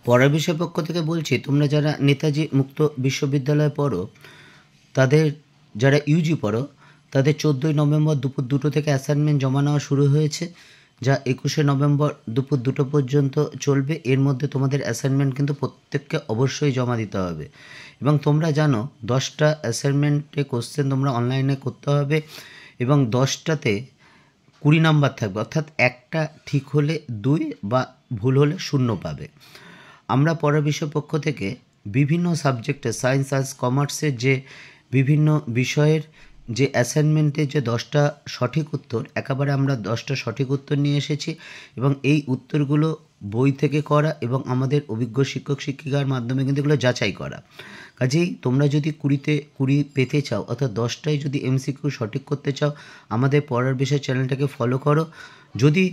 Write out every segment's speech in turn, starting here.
পড়ার বিষয় পক্ষ থেকে বলছি, তোমরা যারা নেতাজি মুক্ত বিশ্ববিদ্যালয়ে পড়ো, তাদের যারা ইউজি পড়ো, তাদের 14ই নভেম্বর দুপুর 2টো থেকে অ্যাসাইনমেন্ট জমা নেওয়া শুরু হয়েছে, যা 21শে নভেম্বর দুপুর 2টো পর্যন্ত চলবে। এর মধ্যে তোমাদের অ্যাসাইনমেন্ট কিন্তু প্রত্যেককে অবশ্যই জমা দিতে হবে। এবং তোমরা জানো 10টা অ্যাসাইনমেন্টে কোশ্চেন তোমরা অনলাইনে করতে হবে এবং 10টাতে 20 নাম্বার থাকবে, অর্থাৎ একটা ঠিক হলে 2 বা ভুল হলে 0 পাবে। আমরা পড়ার বিষয় পক্ষ থেকে বিভিন্ন সাবজেক্টে সায়েন্স, আর্টস, কমার্সের যে বিভিন্ন বিষয়ের যে অ্যাসাইনমেন্টের যে 10টা সঠিক উত্তর, একেবারে আমরা 10টা সঠিক উত্তর নিয়ে এসেছি এবং এই উত্তরগুলো বই থেকে করা এবং আমাদের অভিজ্ঞ শিক্ষক শিক্ষিকার মাধ্যমে কিন্তু এগুলো যাচাই করা। কাজেই তোমরা যদি 20তে 20 পেতে চাও, অর্থাৎ 10টায় যদি এমসিকিউ সঠিক করতে চাও, আমাদের পড়ার বিষয় চ্যানেলটাকে ফলো করো। যদি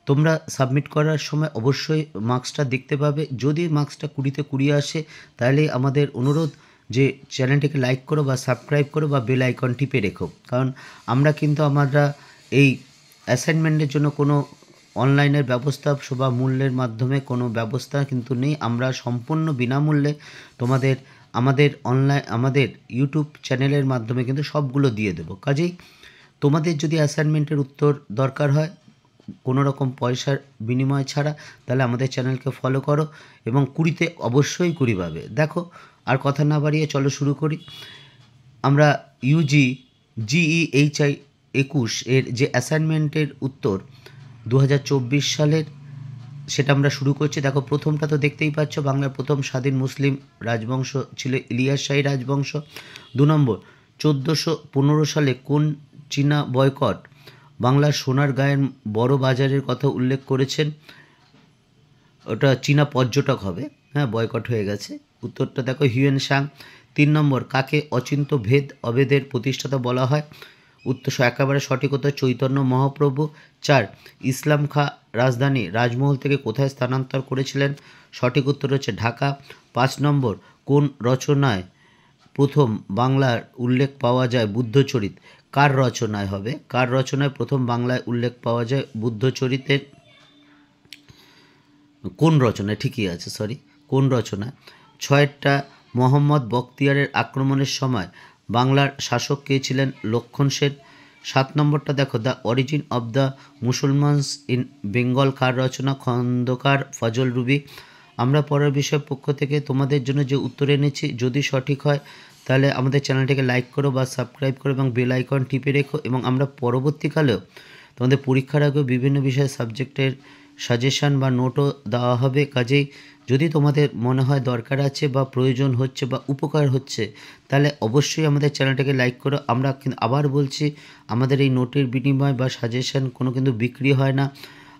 তোমরা সাবমিট করার সময় অবশ্যই মার্কসটা দেখতে পাবে। যদি মার্কসটা 20তে 20 আসে, তাহলে আমাদের অনুরোধ যে চ্যানেলটিকে লাইক করো বা সাবস্ক্রাইব করো বা বেল আইকন টিপে রেখো। কারণ আমরা এই অ্যাসাইনমেন্টের জন্য কোনো অনলাইনের ব্যবস্থা বা মূল্যের মাধ্যমে কোনো ব্যবস্থা কিন্তু নেই। আমরা সম্পূর্ণ বিনামূল্যে তোমাদের আমাদের ইউটিউব চ্যানেলের মাধ্যমে কিন্তু সবগুলো দিয়ে দেবো। কাজেই তোমাদের যদি অ্যাসাইনমেন্টের উত্তর দরকার হয় কোনো রকম পয়সার বিনিময় ছাড়া, তাহলে আমাদের চ্যানেলকে ফলো করো এবং 20তে অবশ্যই 20 পাবে। দেখো, আর কথা না বাড়িয়ে চলো শুরু করি। আমরা ইউজি GEHI 21 এর যে অ্যাসাইনমেন্টের উত্তর 2024 সালের, সেটা আমরা শুরু করছি। দেখো, প্রথমটা তো দেখতেই পাচ্ছ, বাংলার প্রথম স্বাধীন মুসলিম রাজবংশ ছিল ইলিয়াস শাহী রাজবংশ। 2 নম্বর, 1415 সালে কোন চীনা বয়কট বাংলার সোনার গায়ের বড় বাজারের কথা উল্লেখ করেছেন? ওটা চীনা পর্যটক হবে, হ্যাঁ, বয়কট হয়ে গেছে। উত্তরটা দেখো, হিউয়েন সাং। 3 নম্বর, কাকে অচিন্ত্য ভেদ অভেদের প্রতিষ্ঠাতা বলা হয়? উত্তর একেবারে সঠিক উত্তর চৈতন্য মহাপ্রভু। 4, ইসলাম খাঁ রাজধানী রাজমহল থেকে কোথায় স্থানান্তর করেছিলেন? সঠিক উত্তর হচ্ছে ঢাকা। 5 নম্বর, কোন রচনায় প্রথম বাংলার উল্লেখ পাওয়া যায় বুদ্ধচরিত? কার রচনায় হবে? কার রচনায় প্রথম বাংলায় উল্লেখ পাওয়া যায় বুদ্ধচরিতের? কোন রচনায়, ঠিকই আছে, সরি, কোন রচনায়? 6টা, মোহাম্মদ বখতিয়ারের আক্রমণের সময় বাংলার শাসক কে ছিলেন? লক্ষণ সেন। 7 নম্বরটা দেখো, the origin of the Musalmans in Bengal কার রচনা? খন্দকার ফজল রুবি। আমরা পড়ার বিষয় পক্ষ থেকে তোমাদের জন্য যে উত্তর এনেছি, যদি সঠিক হয় তাহলে আমাদের চ্যানেলটিকে লাইক করো বা সাবস্ক্রাইব করো এবং বেল আইকন টিপে রেখো। এবং আমরা পরবর্তীকালেও তোমাদের পরীক্ষার আগেও বিভিন্ন বিষয়ে সাবজেক্টের সাজেশান বা নোটও দেওয়া হবে। কাজেই যদি তোমাদের মনে হয় দরকার আছে বা প্রয়োজন হচ্ছে বা উপকার হচ্ছে, তাহলে অবশ্যই আমাদের চ্যানেলটাকে লাইক করো। আমরা কিন্তু আবার বলছি, আমাদের এই নোটের বিনিময় বা সাজেশান কোনো কিন্তু বিক্রি হয় না।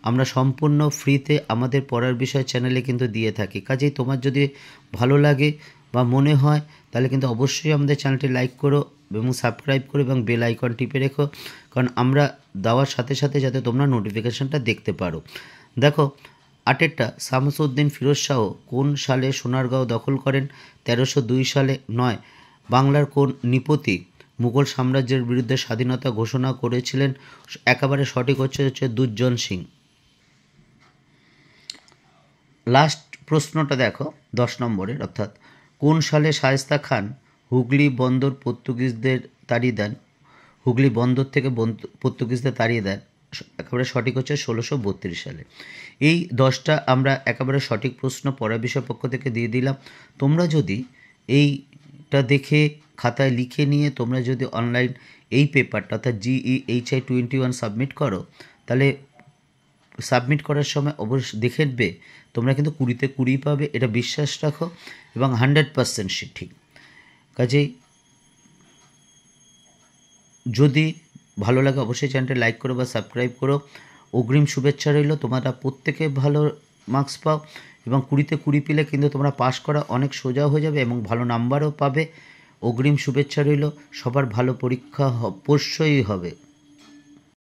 আমরা সম্পূর্ণ ফ্রিতে আমাদের পড়ার বিষয় চ্যানেলে কিন্তু দিয়ে থাকি। কাজেই তোমার যদি ভালো লাগে বা মনে হয়, তাহলে কিন্তু অবশ্যই আমাদের চ্যানেলটি লাইক করো এবং সাবস্ক্রাইব করো এবং বেল আইকন টিপে রেখো, কারণ আমরা দেওয়ার সাথে সাথে যাতে তোমরা নোটিফিকেশানটা দেখতে পারো। দেখো, 8টা, শামসুদ্দিন ফিরোজ শাহ কোন সালে সোনারগাঁও দখল করেন? 1302 সালে। 9, বাংলার কোন নৃপতি মুঘল সাম্রাজ্যের বিরুদ্ধে স্বাধীনতা ঘোষণা করেছিলেন? একেবারে সঠিক হচ্ছে দুর্জন সিং। লাস্ট প্রশ্নটা দেখো, 10 নম্বরের, অর্থাৎ কোন সালে শায়েস্তা খান হুগলি বন্দর পর্তুগিজদের তাড়িয়ে দেন? হুগলি বন্দর থেকে পর্তুগিজদের তাড়িয়ে দেন, একেবারে সঠিক হচ্ছে 1632 সালে। এই 10টা আমরা একেবারে সঠিক প্রশ্ন পড়ার বিষয় পক্ষ থেকে দিয়ে দিলাম। তোমরা যদি এইটা দেখে খাতায় লিখে নিয়ে তোমরা যদি অনলাইন এই পেপারটা অর্থাৎ GEHI 21 সাবমিট করো, তাহলে সাবমিট করার সময় অবশ্যই দেখে নেবে তোমরা কিন্তু 20তে 20 পাবে, এটা বিশ্বাস রাখো এবং 100% ঠিক। কাজেই যদি ভালো লাগে অবশ্যই চ্যানেলটা লাইক করো বা সাবস্ক্রাইব করো। অগ্রিম শুভেচ্ছা রইল, তোমরা প্রত্যেকে ভালো মার্কস পাও এবং 20তে 20 পেলে কিন্তু তোমরা পাস করা অনেক সোজা হয়ে যাবে এবং ভালো নাম্বারও পাবে। অগ্রিম শুভেচ্ছা রইল, সবার ভালো পরীক্ষা অবশ্যই হবে।